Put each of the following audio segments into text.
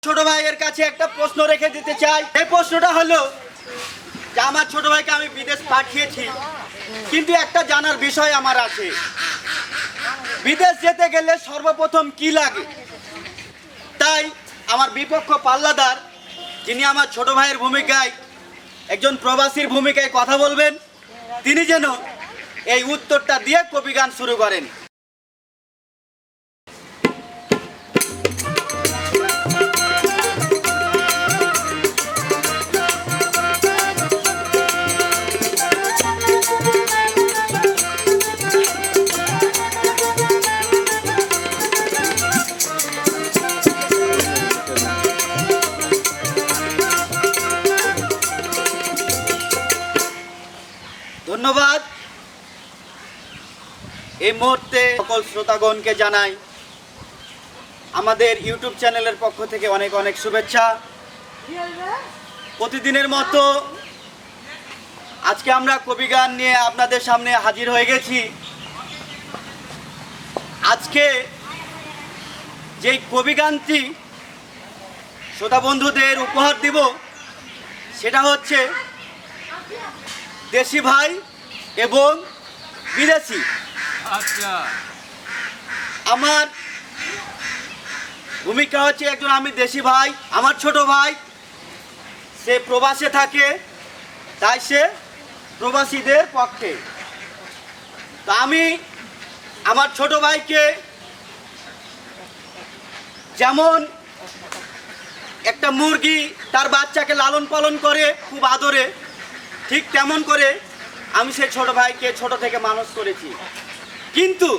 ছোট ভাইয়ের কাছে একটা প্রশ্ন রেখে দিতে চাই। এই প্রশ্নটা হলো যে আমার ছোট ভাইকে আমি বিদেশ পাঠিয়েছি, কিন্তু একটা জানার বিষয় আমার আছে। বিদেশ যেতে গেলে সর্বপ্রথম কি লাগে? তাই আমার বিপক্ষ পাল্লাদার, যিনি আমার ছোট ভাইয়ের ভূমিকায় একজন প্রবাসীর ভূমিকায় কথা বলবেন, তিনি যেন এই উত্তরটা দিয়ে কবি গান শুরু করেন। ধন্যবাদ। এই মুহূর্তে সকল শ্রোতাগণকে জানাই আমাদের ইউটিউব চ্যানেলের পক্ষ থেকে অনেক অনেক শুভেচ্ছা। প্রতিদিনের মতো আজকে আমরা কবি গান নিয়ে আপনাদের সামনে হাজির হয়ে গেছি। আজকে যেই কবি গানটি শ্রোতা বন্ধুদের উপহার দিব, সেটা হচ্ছে দেশি ভাই এবং বিদেশি। আচ্ছা, আমার ভূমিকা হচ্ছে একজন আমি দেশি ভাই, আমার ছোট ভাই সে প্রবাসে থাকে, তাই সে প্রবাসীদের পক্ষে। তো আমি আমার ছোট ভাইকে যেমন একটা মুরগি তার বাচ্চাকে লালন পালন করে খুব আদরে, ঠিক তেমন করে আমি সেই ছোট ভাইকে ছোট থেকে মানুষ করেছি। কিন্তু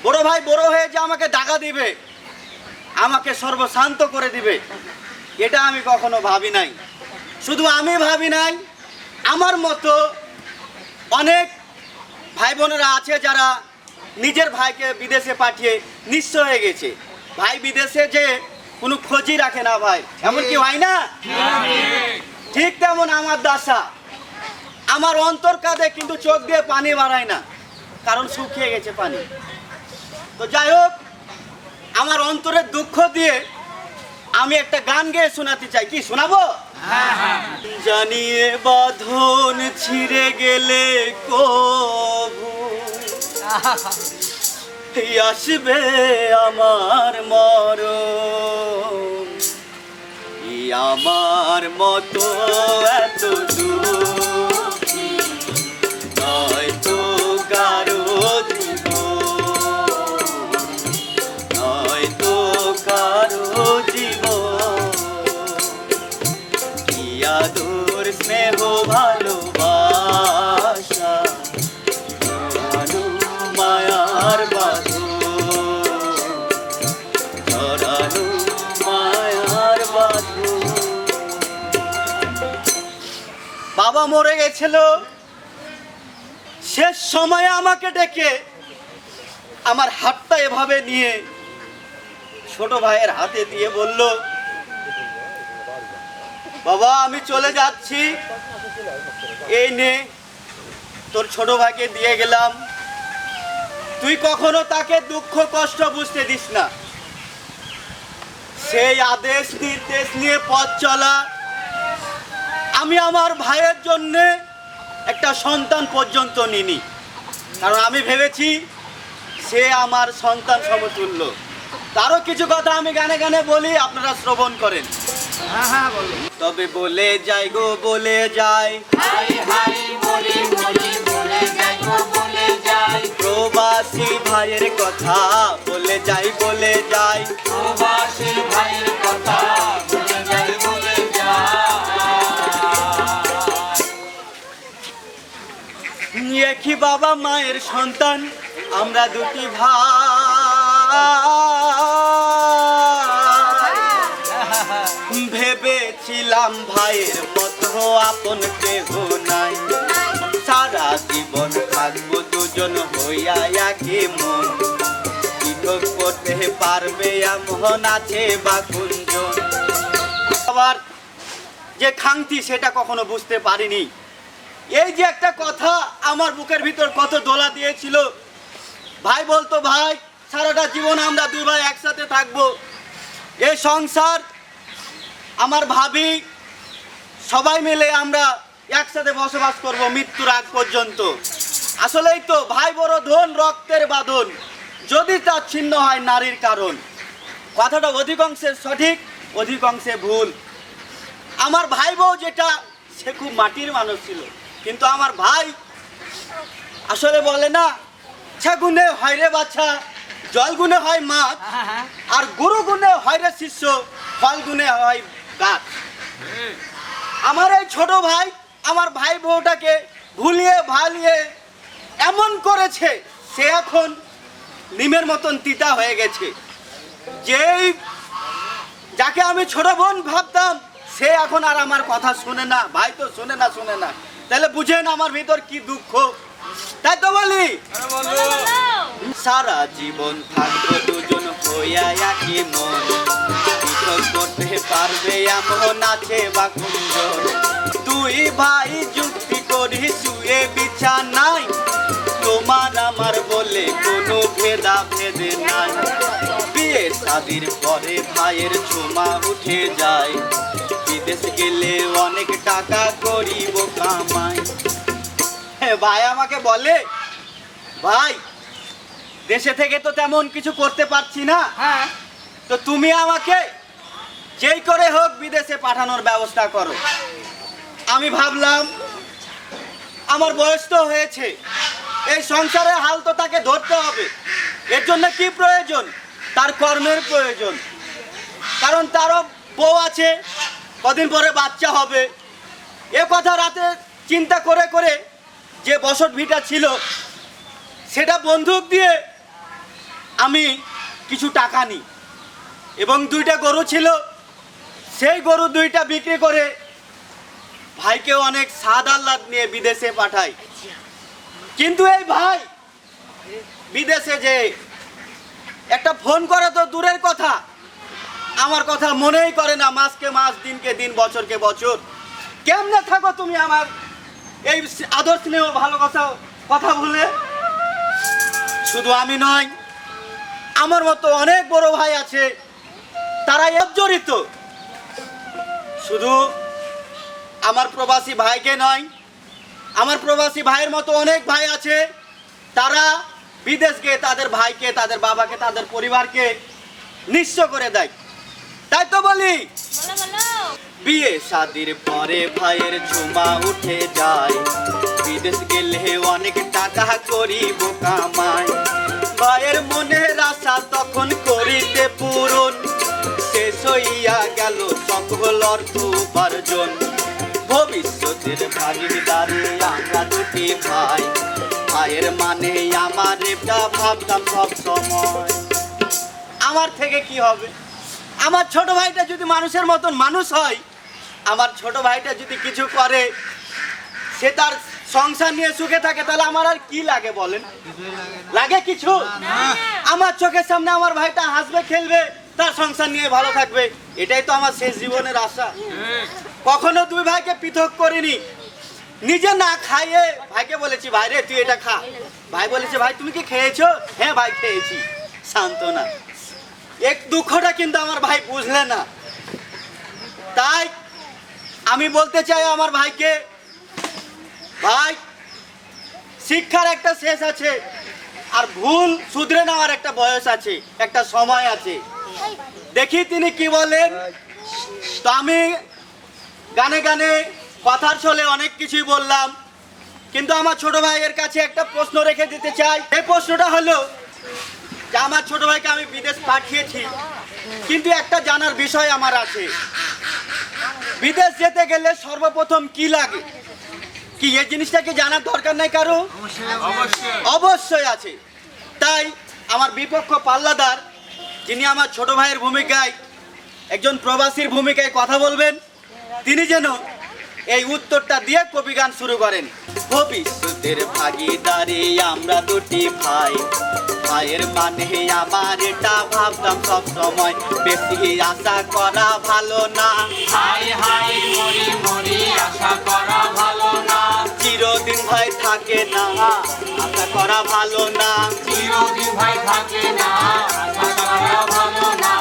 বড় ভাই বড় হয়ে যে আমাকে দাগা দিবে, আমাকে সর্বশান্ত করে দিবে, এটা আমি কখনো ভাবি নাই। শুধু আমি ভাবি নাই, আমার মতো অনেক ভাই বোনেরা আছে যারা নিজের ভাইকে বিদেশে পাঠিয়ে নিঃস্ব হয়ে গেছে। ভাই বিদেশে যে কোনো খোঁজই রাখে না ভাই, এমন কি হয় না? ঠিক তেমন আমার দশা। আমার অন্তর কাঁদে কিন্তু চোখ দিয়ে পানি বাড়ায় না, কারণ শুকিয়ে গেছে পানি। তো যাই হোক, আমার অন্তরের দুঃখ দিয়ে আমি একটা গান গেয়ে শোনাতে চাই। কি শোনাবো? জানিয়ে বাঁধন ছিঁড়ে গেলে কবু আসবে আমার মরণ, আমার মতো এত দুঃখী নয়তো কারো জীবন, নয়তো কারো জীবন। কি আদর স্নেহ ভালোবাসা, ধরানো মায়ার বাঁধন, ধরানো মায়ার বাঁধন। বাবা মরে গেছিল, শেষ সময়ে আমাকে ডেকে আমার হাতটা এভাবে নিয়ে ছোট ভাইয়ের হাতে দিয়ে বলল, বাবা আমি চলে যাচ্ছি, এই নে তোর ছোট ভাইকে দিয়ে গেলাম, তুই কখনো তাকে দুঃখ কষ্ট বুঝতে দিস না। সেই আদেশ নির্দেশ নিয়ে পথ চলা, আমি আমার ভাইয়ের জন্যে একটা সন্তান পর্যন্ত নিনি, কারণ আমি ভেবেছি সে আমার সন্তান সমতুল্য। তারও কিছু কথা আমি গানে গানে বলি, আপনারা শ্রবণ করেন। তবে বলে যাই গো বলে যাই, প্রবাসী ভাইয়ের কথা বলে যাই বলে যাই, প্রবাসী ভাইয়ের কথা বলে যাই বলে যাই। একই বাবা মায়ের সন্তান আমরা দুটি ভাই, ভেবেছিলাম ভাইয়ের মতো আপন কেহ নাই, সারা জীবন থাকবো দুজন হইয়া একই মন, পৃথক করতে পারবে এমন আছে বা কুঞ্জন। আবার যে খাংতি সেটা কখনো বুঝতে পারিনি। এই যে একটা কথা আমার বুকের ভিতর কত দোলা দিয়েছিল। ভাই বলতো, ভাই সারাটা জীবন আমরা দুই ভাই একসাথে থাকবো, এই সংসার আমার ভাবি সবাই মিলে আমরা একসাথে বসবাস করব মৃত্যুর আগ পর্যন্ত। আসলেই তো ভাই বড় ধন রক্তের বাঁধন, যদি তা ছিন্ন হয় নারীর কারণ। কথাটা অধিকাংশে সঠিক, অধিকাংশে ভুল। আমার ভাই বউ যেটা, সে খুব মাটির মানুষ ছিল, কিন্তু আমার ভাই আসলে বলে না, ইচ্ছা গুণে হয় রে বাচ্চা, জল গুণে হয় মাছ, আর গুরু গুণে হয় রে শিষ্য, ফল গুণে হয় গাছ। আমার এই ছোট ভাই আমার ভাই বউটাকে ভুলিয়ে ভালিয়ে এমন করেছে, সে এখন নিমের মতন তিতা হয়ে গেছে। যেই যাকে আমি ছোট বোন ভাবতাম, সে এখন আর আমার কথা শুনে না। ভাই তো শুনে না, তাহলে বুঝেন আমার ভিতর কি দুঃখ। তাই তো বলি, সারা জীবন থাকবো দুজন হইয়া একই মন, পৃথক করতে পারবে এমন আছে বা কুঞ্জন। দুই ভাই যুক্তি করি শুয়ে বিছানায়, তোমার আমার বলে কোনো ভেদা ভেদে নাই। বিয়ে শাদির পরে ভাইয়ের ছোমা উঠে যায়, বিদেশ গেলে অনেক টাকা করিব কামাই। ভাই আমাকে বলে, ভাই দেশে থেকে তো তেমন কিছু করতে পারছি না, তো তুমি আমাকে যেই করে হোক বিদেশে পাঠানোর ব্যবস্থা করো। আমি ভাবলাম আমার বয়স তো হয়েছে, এই সংসারের হাল তো তাকে ধরতে হবে। এর জন্য কি প্রয়োজন? তার কর্মের প্রয়োজন, কারণ তারও বউ আছে, কদিন পরে বাচ্চা হবে। এ কথা রাতে চিন্তা করে করে যে বসত ভিটা ছিল, সেটা বন্দুক দিয়ে আমি কিছু টাকা নিই, এবং 2টা গরু ছিল, সেই গরু 2টা বিক্রি করে ভাইকে অনেক সাদ আহ্লাদ নিয়ে বিদেশে পাঠাই। কিন্তু এই ভাই বিদেশে যে একটা ফোন করে তো দূরের কথা, আমার কথা মনেই করে না। মাসকে মাস, দিনকে দিন, বছরকে বছর। কেমনে থাকো তুমি আমার এই আদর স্নেহ ভালোবাসা কথা বলে? শুধু আমি নয়, আমার মতো অনেক বড় ভাই আছে, তারা জড়িত। শুধু আমার প্রবাসী ভাইকে নয়, আমার প্রবাসী ভাইয়ের মতো অনেক ভাই আছে, তারা বিদেশ গিয়ে তাদের ভাইকে, তাদের বাবাকে, তাদের পরিবারকে নিঃস্ব করে দেয়। তাই তো বলি, বিয়ে শাদির পরে ভাইয়ের ছোমা উঠে যায়, বিদেশ গেলে অনেক টাকা করিব কামাই। ভাইয়ের মনের আশা তখন করিতে পূরণ, শেষ হইয়া গেল সকল অর্থ উপার্জন। ভবিষ্যতের ভাগিদারে আমরা দুটি ভাই, ভাইয়ের মানে আমার এটা ভাবতাম সব সময়। আমার থেকে কি হবে? আমার ছোট ভাইটা যদি মানুষের মতন মানুষ হয়, আমার ছোট ভাইটা যদি কিছু করে, সে তার সংসার নিয়ে সুখে থাকে, তাহলে আমার আর কি লাগে বলেন? লাগে কিছু? আমার চোখের সামনে আমার ভাইটা হাসবে, খেলবে, তার সংসার নিয়ে ভালো থাকবে, এটাই তো আমার শেষ জীবনের আশা। কখনো 2 ভাইকে পৃথক করিনি। নিজে না খাইয়ে ভাইকে বলেছি, ভাই রে তুই এটা খা। ভাই বলেছে, ভাই তুমি কি খেয়েছো? হ্যাঁ ভাই খেয়েছি। সান্ত্বনা। এক দুঃখটা কিন্তু আমার ভাই বুঝলে না। তাই আমি বলতে চাই আমার ভাইকে, ভাই শিক্ষার একটা শেষ আছে, আর ভুল শুধরে নেওয়ার একটা বয়স আছে, একটা সময় আছে। দেখি তিনি কি বলেন। তো আমি গানে গানে কথার ছলে অনেক কিছুই বললাম, কিন্তু আমার ছোট ভাইয়ের কাছে একটা প্রশ্ন রেখে দিতে চাই। এই প্রশ্নটা হলো যে আমার ছোট ভাইকে আমি বিদেশ পাঠিয়েছি, কিন্তু একটা জানার বিষয় আমার আছে। বিদেশ যেতে গেলে সর্বপ্রথম কি লাগে, কি এই জিনিসটা কি জানার দরকার নাই কারো? অবশ্যই আছে। তাই আমার বিপক্ষ পাল্লাদার, যিনি আমার ছোট ভাইয়ের ভূমিকায়, একজন প্রবাসীর ভূমিকায় কথা বলবেন, তিনি যেন এই উত্তরটা দিয়ে কবি গান শুরু করেন। ভবিষ্যতের ভাগিদারি আমরা দুটি ভাই, ভাইয়ের মানে আমার এটা ভাবতাম সব সময়। বেশি আশা করা ভালো না, হাই হাই মরি মরি আশা করা ভালো না, চিরদিন ভাই থাকে না, আশা করা ভালো না, চিরদিন ভাই থাকে না, আশা করা ভালো না।